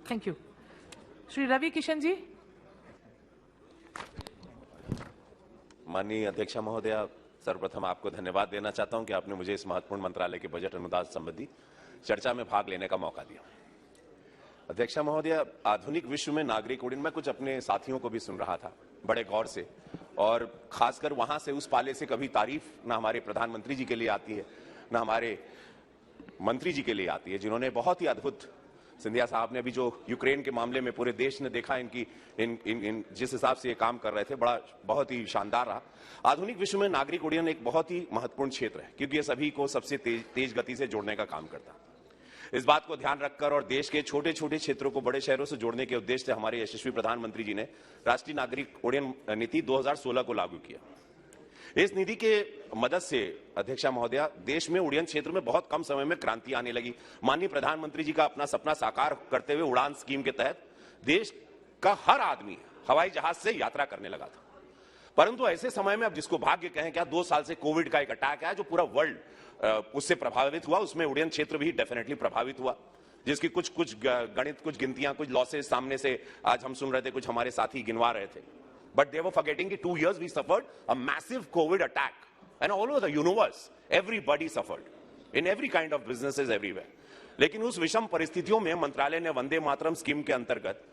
Thank you. Shri Ravi Kishan ji. माननीय अध्यक्ष महोदया, सर्वप्रथम आपको धन्यवाद देना चाहता हूं कि आपने मुझे इस महत्वपूर्ण मंत्रालय के बजट अनुदान संबंधी चर्चा में भाग लेने का मौका दिया। अध्यक्ष महोदया, आधुनिक विश्व में नागरिक उड्डयन, मैं कुछ अपने साथियों को भी सुन रहा था बड़े गौर से, और खासकर वहां से उस पाले से कभी तारीफ ना हमारे प्रधानमंत्री जी के लिए आती है ना हमारे मंत्री जी के लिए आती है, जिन्होंने बहुत ही अद्भुत, सिंधिया साहब ने अभी जो यूक्रेन के मामले में पूरे देश ने देखा इनकी जिस हिसाब से ये काम कर रहे थे, बहुत ही शानदार रहा। आधुनिक विश्व में नागरिक उड्डयन एक बहुत ही महत्वपूर्ण क्षेत्र है, क्योंकि ये सभी को सबसे तेज गति से जोड़ने का काम करता है। इस बात को ध्यान रखकर और देश के छोटे छोटे क्षेत्रों को बड़े शहरों से जोड़ने के उद्देश्य से हमारे यशस्वी प्रधानमंत्री जी ने राष्ट्रीय नागरिक उड्डयन नीति 2016 को लागू किया। इस निधि के मदद से अध्यक्षा महोदया, देश में उड्डयन क्षेत्र में बहुत कम समय में क्रांति आने लगी। माननीय प्रधानमंत्री जी का अपना सपना साकार करते हुए उड़ान स्कीम के तहत देश का हर आदमी हवाई जहाज से यात्रा करने लगा था। परंतु ऐसे समय में, अब जिसको भाग्य कहें क्या, 2 साल से कोविड का एक अटैक आया जो पूरा वर्ल्ड उससे प्रभावित हुआ, उसमें उड्डयन क्षेत्र भी डेफिनेटली प्रभावित हुआ, जिसकी कुछ गणित, कुछ गिनतियां, कुछ लॉसेस सामने से आज हम सुन रहे थे, कुछ हमारे साथी गिनवा रहे थे। But they were forgetting that 2 years we suffered a massive COVID attack, and all over the universe, everybody suffered in every kind of businesses everywhere. लेकिन उस विषम परिस्थितियों में मंत्रालय ने वंदे मातरम स्कीम के अंतर्गत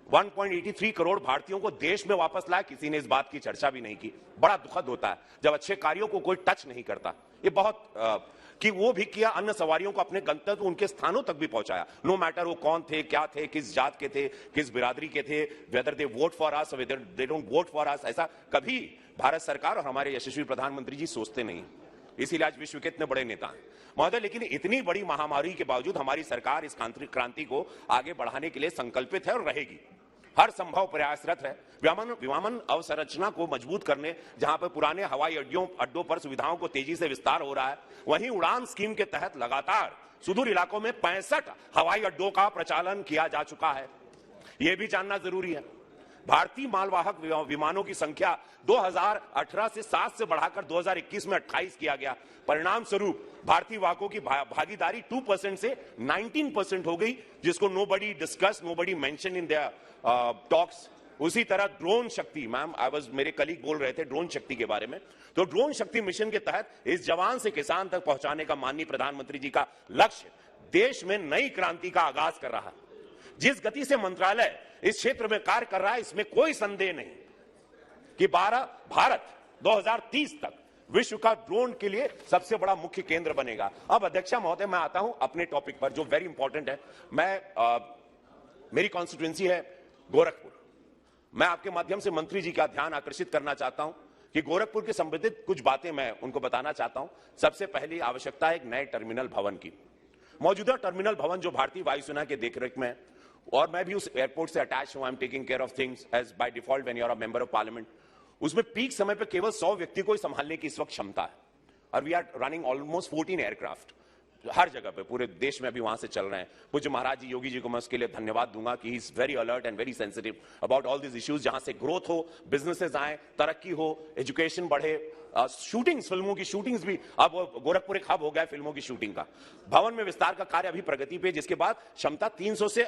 1.83 करोड़ भारतीयों को देश में वापस लाया। किसी ने इस बात की चर्चा भी नहीं की। बड़ा दुखद होता है जब अच्छे कार्यों को कोई टच नहीं करता। ये बहुत कि वो भी किया, अन्य सवारियों को अपने गंतव्य, उनके स्थानों तक भी पहुंचाया, नो मैटर वो कौन थे, क्या थे, किस जात के थे, किस बिरादरी के थे, whether they vote for us, whether they don't vote for us, ऐसा कभी भारत सरकार और हमारे यशस्वी प्रधानमंत्री जी सोचते नहीं। इसीलिए आज विश्व के इतने बड़े नेता हैं महोदय। लेकिन इतनी बड़ी महामारी के बावजूद हमारी सरकार इस क्रांति को आगे बढ़ाने के लिए संकल्पित है और रहेगी, हर संभव प्रयासरत है। विमानन अवसंरचना को मजबूत करने, जहां पर पुराने हवाई अड्डों पर सुविधाओं को तेजी से विस्तार हो रहा है, वहीं उड़ान स्कीम के तहत लगातार सुदूर इलाकों में 65 हवाई अड्डों का प्रचालन किया जा चुका है। यह भी जानना जरूरी है, भारतीय मालवाहक विमानों की संख्या 2018 से 7 से बढ़ाकर 2021 में 28 किया गया। परिणाम स्वरूप भारतीय वाहकों की भागीदारी 2% से 19% हो गई, जिसको nobody discuss, nobody mention in their talks. उसी तरह ड्रोन शक्ति, मैम मेरे कलीग बोल रहे थे ड्रोन शक्ति के बारे में, तो ड्रोन शक्ति मिशन के तहत इस जवान से किसान तक पहुंचाने का माननीय प्रधानमंत्री जी का लक्ष्य देश में नई क्रांति का आगाज कर रहा है। जिस गति से मंत्रालय इस क्षेत्र में कार्य कर रहा है, इसमें कोई संदेह नहीं कि भारत 2030 तक विश्व का ड्रोन के लिए सबसे बड़ा मुख्य केंद्र बनेगा। अब अध्यक्षा महोदय, मैं आता हूं अपने टॉपिक पर जो वेरी इंपॉर्टेंट है। मेरी कॉन्स्टिट्यूएंसी है गोरखपुर। मैं आपके माध्यम से मंत्री जी का ध्यान आकर्षित करना चाहता हूं कि गोरखपुर के संबंधित कुछ बातें मैं उनको बताना चाहता हूं। सबसे पहली आवश्यकता है एक नए टर्मिनल भवन की। मौजूदा टर्मिनल भवन जो भारतीय वायुसेना के देखरेख में, और मैं भी उस एयरपोर्ट से अटैच हूं, I am taking care of things as by default when you are a member of parliament. उसमें पीक समय पे केवल 100 व्यक्ति को संभालने की इस वक्त क्षमता है, और we are running almost 14 aircraft हर जगह पे, पूरे देश में भी वहां से चल रहे हैं। पूज्य महाराज जी, योगी जी को मैं उसके लिए धन्यवाद दूंगा कि he is very alert and very sensitive about all this issues, जहां से ग्रोथ हो, बिजनेसेस आए, तरक्की हो, एजुकेशन बढ़े, शूटिंग्स, फिल्मों की शूटिंग्स भी, अब गोरखपुर एक हब हो गया फिल्मों की शूटिंग का। भवन में विस्तार का कार्य अभी प्रगति पे, जिसके बाद क्षमता 300 से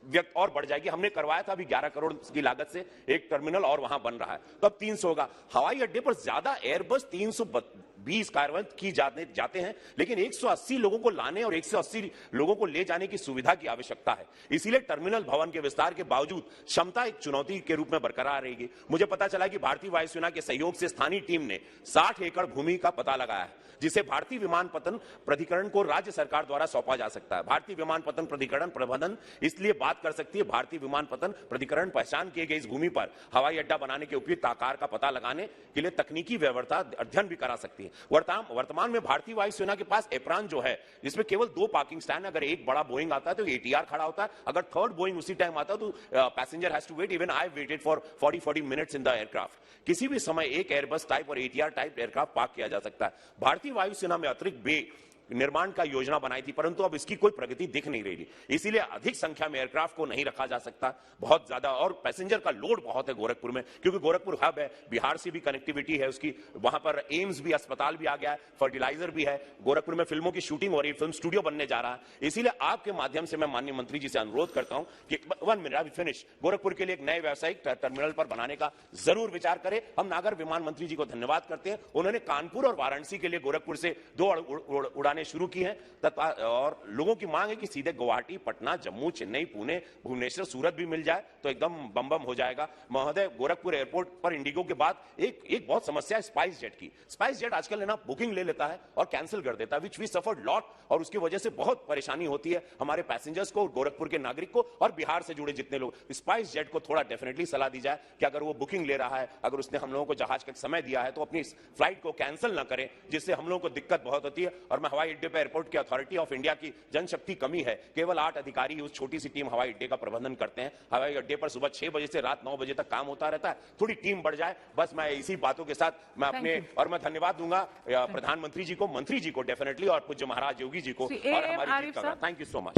व्यक्त और बढ़ जाएगी। हमने करवाया था अभी 11 करोड़ की लागत से एक टर्मिनल, और वहां बन रहा है, तो अब 300 होगा। हवाई अड्डे पर ज्यादा एयरबस 320 कार्यान्वित की जाते हैं, लेकिन 180 लोगों को लाने और 180 लोगों को ले जाने की सुविधा की आवश्यकता है। इसीलिए टर्मिनल भवन के विस्तार के बावजूद क्षमता एक चुनौती के रूप में बरकरार रहेगी। मुझे पता चला कि भारतीय वायुसेना के सहयोग से स्थानीय टीम ने 60 एकड़ भूमि का पता लगाया है, जिसे भारतीय विमानपत्तन प्राधिकरण को राज्य सरकार द्वारा सौंपा जा सकता है। भारतीय विमानपत्तन प्राधिकरण प्रबंधन इसलिए बात कर सकती है, भारतीय विमानपत्तन प्राधिकरण पहचान किए गए इस भूमि पर हवाई अड्डा बनाने के उपयुक्त आकार का पता लगाने के लिए तकनीकी व्यवस्था अध्ययन भी करा सकती है। वर्तमान में भारतीय वायुसेना के पास एप्रान जो है, जिसमें केवल 2 पार्किंग स्टैंड, अगर एक बड़ा बोइंग आता है तो ATR खड़ा होता है, अगर थर्ड बोइंग उसी टाइम आता है तो passenger has to wait. Even I waited for 40 minutes in the aircraft. किसी भी समय एक एयरबस टाइप और ATR टाइप एयरक्राफ्ट पार्क किया जा सकता है। भारतीय वायुसेना में अतिरिक्त निर्माण का योजना बनाई थी, परंतु अब इसकी कोई प्रगति दिख नहीं रही। इसीलिए अधिक संख्या में एयरक्राफ्ट को नहीं रखा जा सकता, बहुत ज्यादा, और पैसेंजर का लोड बहुत है गोरखपुर में, क्योंकि गोरखपुर हब है, बिहार से भी कनेक्टिविटी है उसकी, वहां पर एम्स भी, अस्पताल भी आ गया है, फर्टिलाइजर भी है, गोरखपुर में फिल्मों की शूटिंग हो रही है, फिल्म स्टूडियो बनने जा रहा है। इसीलिए आपके माध्यम से मैं माननीय मंत्री जी से अनुरोध करता हूं कि 1 मिनट अभी फिनिश, गोरखपुर के लिए एक नए व्यावसायिक टर्मिनल पर बनाने का जरूर विचार करें। हम नागर विमान मंत्री जी को धन्यवाद करते हैं, उन्होंने कानपुर और वाराणसी के लिए गोरखपुर से 2 उड़ानें शुरू की हैं, और लोगों की मांग है कि सीधे गुवाहाटी, पटना, जम्मू, चेन्नई, पुणे, भुवनेश्वर, सूरत भी मिल जाए तो एकदम बम बम हो जाएगा। महोदय, गोरखपुर एयरपोर्ट पर इंडिगो के बाद एक बहुत समस्या है स्पाइस जेट की। स्पाइस जेट आजकल है ना, बुकिंग ले लेता है और कैंसिल कर देता है, विच वी सफर्ड लॉट, और उसकी वजह से बहुत परेशानी होती है हमारे पैसेंजर्स को, गोरखपुर के नागरिक को, और बिहार से जुड़े जितने लोग। स्पाइस जेट को थोड़ा डेफिनेटली सलाह दी जाए कि अगर वो बुकिंग ले रहा है, अगर उसने हम लोगों को जहाज का समय दिया है, तो अपनी फ्लाइट को कैंसिल ना करें, जिससे हम लोगों को दिक्कत बहुत होती है। और मैं हवाई अड्डे पर एयरपोर्ट की अथॉरिटी ऑफ इंडिया की जनशक्ति कमी है, केवल 8 अधिकारी उस छोटी सी टीम हवाई अड्डे का प्रबंधन करते हैं। हवाई अड्डे पर सुबह 6 बजे से रात 9 बजे तक काम होता रहता है, थोड़ी टीम बढ़ जाए, बस मैं इसी बातों के साथ मैं अपने, और मैं धन्यवाद दूंगा प्रधानमंत्री जी को, मंत्री जी को डेफिनेटली, और पूज्य महाराज योगी जी को, और हमारी जीत का। Thank you so much.